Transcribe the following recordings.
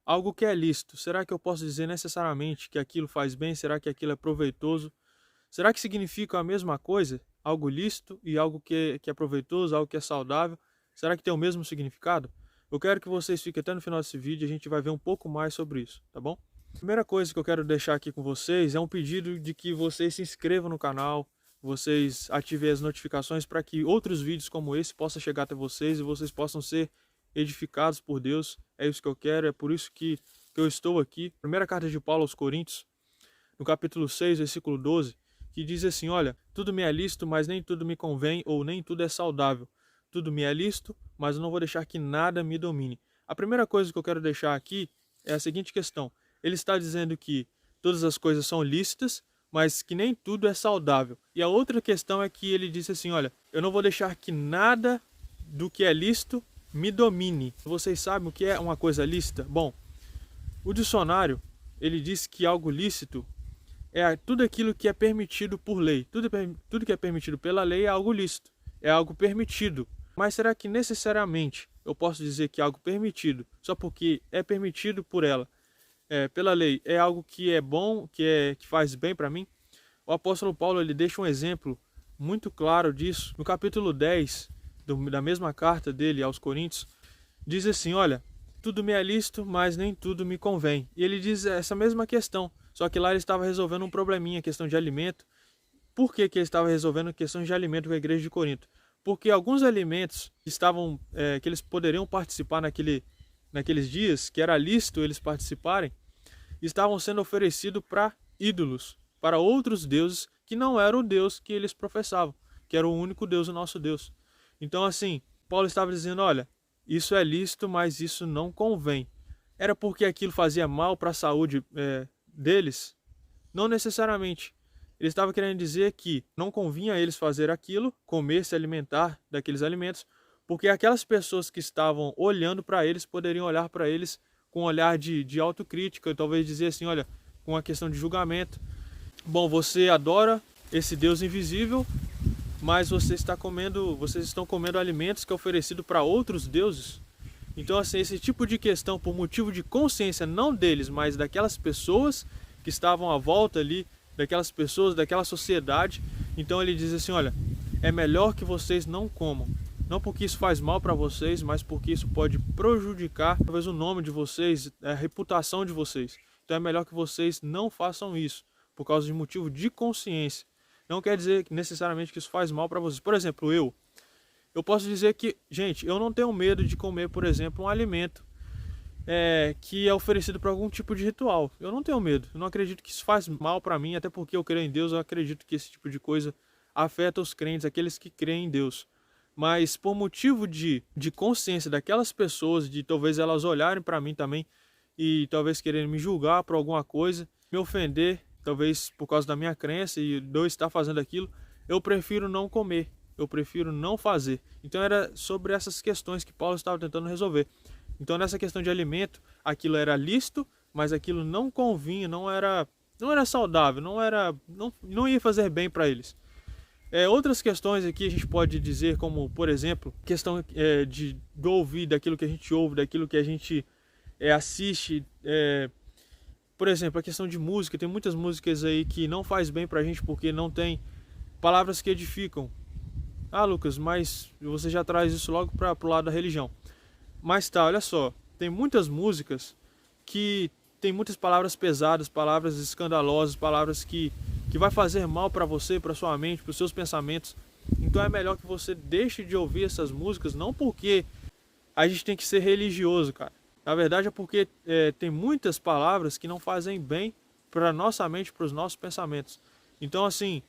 algo que é lícito, será que eu posso dizer necessariamente que aquilo faz bem? Será que aquilo é proveitoso? Será que significa a mesma coisa? Algo lícito e algo que é proveitoso, algo que é saudável? Será que tem o mesmo significado? Eu quero que vocês fiquem até no final desse vídeo e a gente vai ver um pouco mais sobre isso, tá bom? A primeira coisa que eu quero deixar aqui com vocês é um pedido de que vocês se inscrevam no canal, vocês ativem as notificações para que outros vídeos como esse possam chegar até vocês e vocês possam ser edificados por Deus. É isso que eu quero, é por isso que eu estou aqui. Primeira carta de Paulo aos Coríntios, no capítulo 6, versículo 12, que diz assim: olha, tudo me é lícito, mas nem tudo me convém, ou nem tudo é saudável. Tudo me é lícito, mas eu não vou deixar que nada me domine. A primeira coisa que eu quero deixar aqui é a seguinte questão. Ele está dizendo que todas as coisas são lícitas, mas que nem tudo é saudável. E a outra questão é que ele disse assim, olha, eu não vou deixar que nada do que é lícito me domine. Vocês sabem o que é uma coisa lícita? Bom, o dicionário, ele diz que algo lícito é tudo aquilo que é permitido por lei. Tudo que é permitido pela lei é algo lícito, é algo permitido. Mas será que necessariamente eu posso dizer que algo permitido, só porque é permitido por ela, pela lei, é algo que é bom, que faz bem para mim? O apóstolo Paulo ele deixa um exemplo muito claro disso. No capítulo 10 da mesma carta dele aos Coríntios, diz assim, olha, tudo me é lícito, mas nem tudo me convém. E ele diz essa mesma questão, só que lá ele estava resolvendo um probleminha, questão de alimento. Por que ele estava resolvendo questões de alimento com a igreja de Corinto? Porque alguns alimentos que eles poderiam participar naqueles dias, que era lícito eles participarem, estavam sendo oferecidos para ídolos, para outros deuses que não era o Deus que eles professavam, que era o único Deus, o nosso Deus. Então assim, Paulo estava dizendo, olha, isso é lícito, mas isso não convém. Era porque aquilo fazia mal para a saúde deles? Não necessariamente. Ele estava querendo dizer que não convinha a eles fazer aquilo, comer, se alimentar daqueles alimentos, porque aquelas pessoas que estavam olhando para eles poderiam olhar para eles com um olhar de autocrítica, talvez dizer assim, olha, com uma questão de julgamento. Bom, você adora esse Deus invisível, mas vocês estão comendo alimentos que é oferecido para outros deuses. Então, assim, esse tipo de questão, por motivo de consciência, não deles, mas daquelas pessoas que estavam à volta ali, daquelas pessoas, daquela sociedade. Então ele diz assim, olha, é melhor que vocês não comam. Não porque isso faz mal para vocês, mas porque isso pode prejudicar talvez o nome de vocês, a reputação de vocês. Então é melhor que vocês não façam isso, por causa de motivo de consciência. Não quer dizer necessariamente que isso faz mal para vocês. Por exemplo, eu posso dizer que, gente, eu não tenho medo de comer, por exemplo, um alimento que é oferecido para algum tipo de ritual. Eu não tenho medo, eu não acredito que isso faz mal para mim, até porque eu creio em Deus, eu acredito que esse tipo de coisa afeta os crentes, aqueles que creem em Deus. Mas por motivo de consciência daquelas pessoas, de talvez elas olharem para mim também e talvez quererem me julgar por alguma coisa, me ofender, talvez por causa da minha crença e de eu estar fazendo aquilo, eu prefiro não comer, eu prefiro não fazer. Então era sobre essas questões que Paulo estava tentando resolver. Então nessa questão de alimento, aquilo era lícito, mas aquilo não convinha, não era saudável, não ia fazer bem para eles. Outras questões aqui a gente pode dizer, como por exemplo, questão do ouvir, daquilo que a gente ouve, daquilo que a gente assiste. Por exemplo, a questão de música, tem muitas músicas aí que não faz bem pra gente porque não tem palavras que edificam. Ah, Lucas, mas você já traz isso logo pro lado da religião. Mas tá, olha só, tem muitas músicas que tem muitas palavras pesadas, palavras escandalosas, palavras que vai fazer mal para você, para sua mente, para os seus pensamentos. Então é melhor que você deixe de ouvir essas músicas, não porque a gente tem que ser religioso, cara. Na verdade é porque tem muitas palavras que não fazem bem para nossa mente, para os nossos pensamentos. Então assim,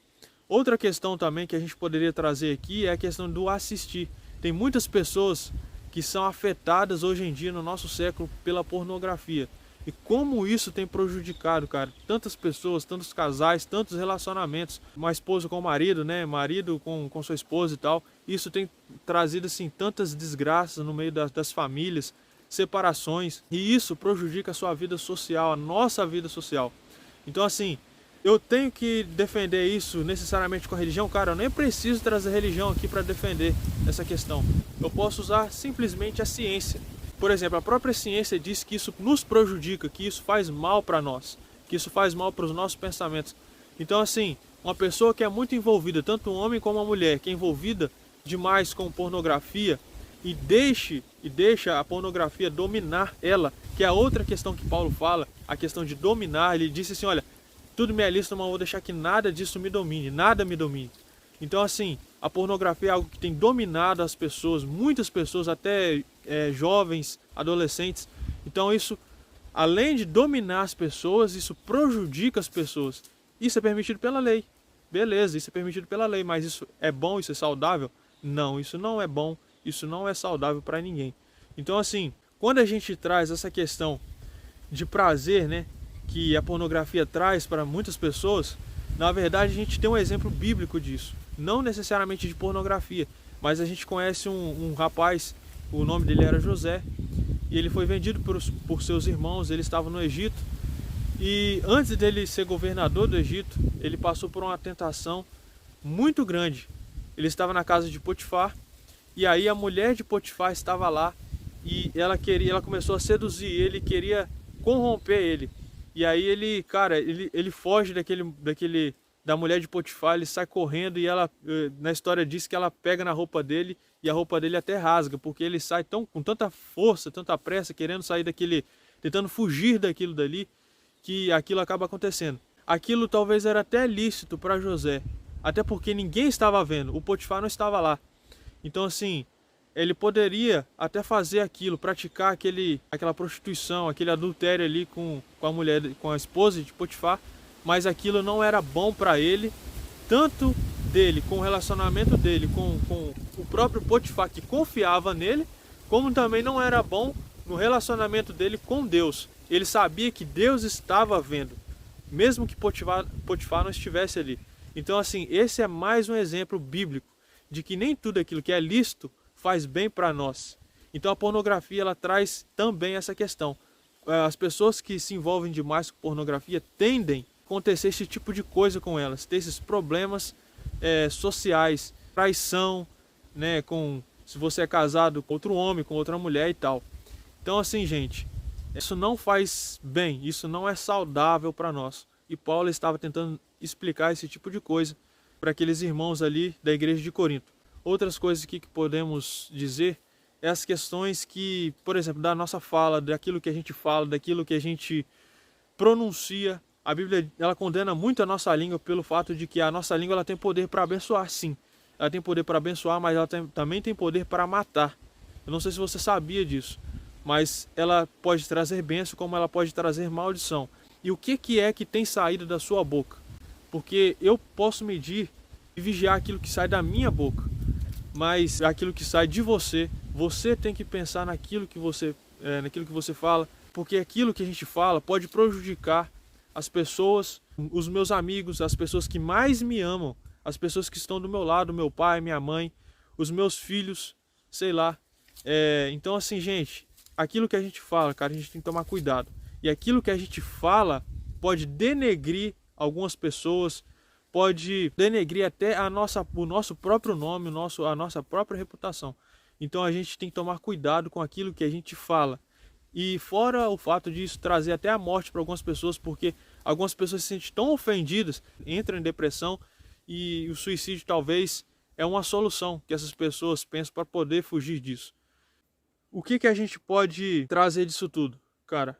outra questão também que a gente poderia trazer aqui é a questão do assistir. Tem muitas pessoas que são afetadas hoje em dia no nosso século pela pornografia. E como isso tem prejudicado, cara, tantas pessoas, tantos casais, tantos relacionamentos, uma esposa com o marido, né, marido com sua esposa e tal. Isso tem trazido assim tantas desgraças no meio das famílias, separações, e isso prejudica a sua vida social, a nossa vida social. Então assim, eu tenho que defender isso necessariamente com a religião? Cara, eu nem preciso trazer religião aqui para defender essa questão. Eu posso usar simplesmente a ciência. Por exemplo, a própria ciência diz que isso nos prejudica, que isso faz mal para nós, que isso faz mal para os nossos pensamentos. Então, assim, uma pessoa que é muito envolvida, tanto um homem como uma mulher, que é envolvida demais com pornografia e deixa a pornografia dominar ela, que é a outra questão que Paulo fala, a questão de dominar. Ele disse assim, olha, tudo me é lícito, mas vou deixar que nada disso me domine, nada me domine. Então, assim, a pornografia é algo que tem dominado as pessoas, muitas pessoas, até jovens, adolescentes. Então, isso, além de dominar as pessoas, isso prejudica as pessoas. Isso é permitido pela lei. Beleza, isso é permitido pela lei, mas isso é bom, isso é saudável? Não, isso não é bom, isso não é saudável para ninguém. Então, assim, quando a gente traz essa questão de prazer, né, que a pornografia traz para muitas pessoas, na verdade a gente tem um exemplo bíblico disso. Não necessariamente de pornografia, mas a gente conhece um rapaz, o nome dele era José, e ele foi vendido por seus irmãos. Ele estava no Egito, e antes dele ser governador do Egito, ele passou por uma tentação muito grande. Ele estava na casa de Potifar, e aí a mulher de Potifar estava lá, e ela começou a seduzir ele, queria corromper ele. E aí ele, cara, ele foge da mulher de Potifar, ele sai correndo, e ela, na história diz que ela pega na roupa dele, e a roupa dele até rasga, porque ele sai com tanta força, tanta pressa, querendo sair tentando fugir daquilo dali, que aquilo acaba acontecendo. Aquilo talvez era até lícito para José, até porque ninguém estava vendo, o Potifar não estava lá. Então, assim, ele poderia até fazer aquilo, praticar aquela prostituição, aquele adultério ali com a mulher, com a esposa de Potifar, mas aquilo não era bom para ele, tanto dele, com o relacionamento dele com o próprio Potifar, que confiava nele, como também não era bom no relacionamento dele com Deus. Ele sabia que Deus estava vendo, mesmo que Potifar não estivesse ali. Então, assim, esse é mais um exemplo bíblico de que nem tudo aquilo que é lícito faz bem para nós. Então a pornografia, ela traz também essa questão. As pessoas que se envolvem demais com pornografia tendem a acontecer esse tipo de coisa com elas, ter esses problemas sociais, traição, né, se você é casado com outro homem, com outra mulher e tal. Então, assim, gente, isso não faz bem, isso não é saudável para nós. E Paulo estava tentando explicar esse tipo de coisa para aqueles irmãos ali da igreja de Corinto. Outras coisas aqui que podemos dizer é as questões que, por exemplo, da nossa fala, daquilo que a gente fala, daquilo que a gente pronuncia. A Bíblia, ela condena muito a nossa língua pelo fato de que a nossa língua, ela tem poder para abençoar, sim. Ela tem poder para abençoar, mas ela também tem poder para matar. Eu não sei se você sabia disso, mas ela pode trazer bênção, como ela pode trazer maldição. E o que é que tem saído da sua boca? Porque eu posso medir e vigiar aquilo que sai da minha boca, mas aquilo que sai de você, você tem que pensar naquilo que você fala, porque aquilo que a gente fala pode prejudicar as pessoas, os meus amigos, as pessoas que mais me amam, as pessoas que estão do meu lado, meu pai, minha mãe, os meus filhos, sei lá. Então, assim, gente, aquilo que a gente fala, cara, a gente tem que tomar cuidado. E aquilo que a gente fala pode denegrir algumas pessoas, pode denegrir até o nosso próprio nome, a nossa própria reputação. Então a gente tem que tomar cuidado com aquilo que a gente fala. E fora o fato de isso trazer até a morte para algumas pessoas, porque algumas pessoas se sentem tão ofendidas, entram em depressão, e o suicídio talvez é uma solução que essas pessoas pensam para poder fugir disso. O que a gente pode trazer disso tudo? Cara,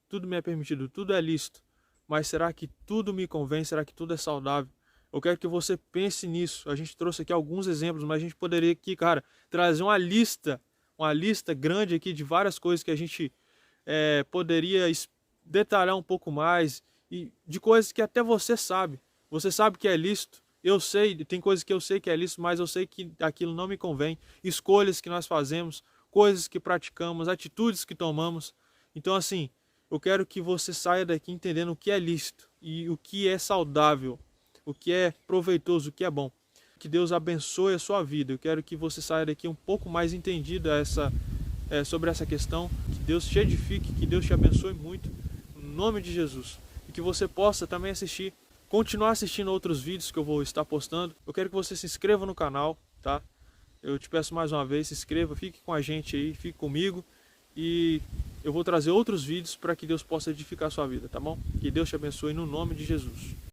tudo me é permitido, tudo é lícito. Mas será que tudo me convém? Será que tudo é saudável? Eu quero que você pense nisso. A gente trouxe aqui alguns exemplos, mas a gente poderia aqui, cara, trazer uma lista grande aqui de várias coisas que a gente poderia detalhar um pouco mais, e de coisas que até você sabe. Você sabe que é lícito. Eu sei, tem coisas que eu sei que é lícito, mas eu sei que aquilo não me convém. Escolhas que nós fazemos, coisas que praticamos, atitudes que tomamos. Então, assim, eu quero que você saia daqui entendendo o que é lícito e o que é saudável, o que é proveitoso, o que é bom. Que Deus abençoe a sua vida. Eu quero que você saia daqui um pouco mais entendido sobre essa questão. Que Deus te edifique, que Deus te abençoe muito, no nome de Jesus. E que você possa também continuar assistindo outros vídeos que eu vou estar postando. Eu quero que você se inscreva no canal, tá? Eu te peço mais uma vez, se inscreva, fique com a gente aí, fique comigo. e eu vou trazer outros vídeos para que Deus possa edificar a sua vida, tá bom? Que Deus te abençoe no nome de Jesus.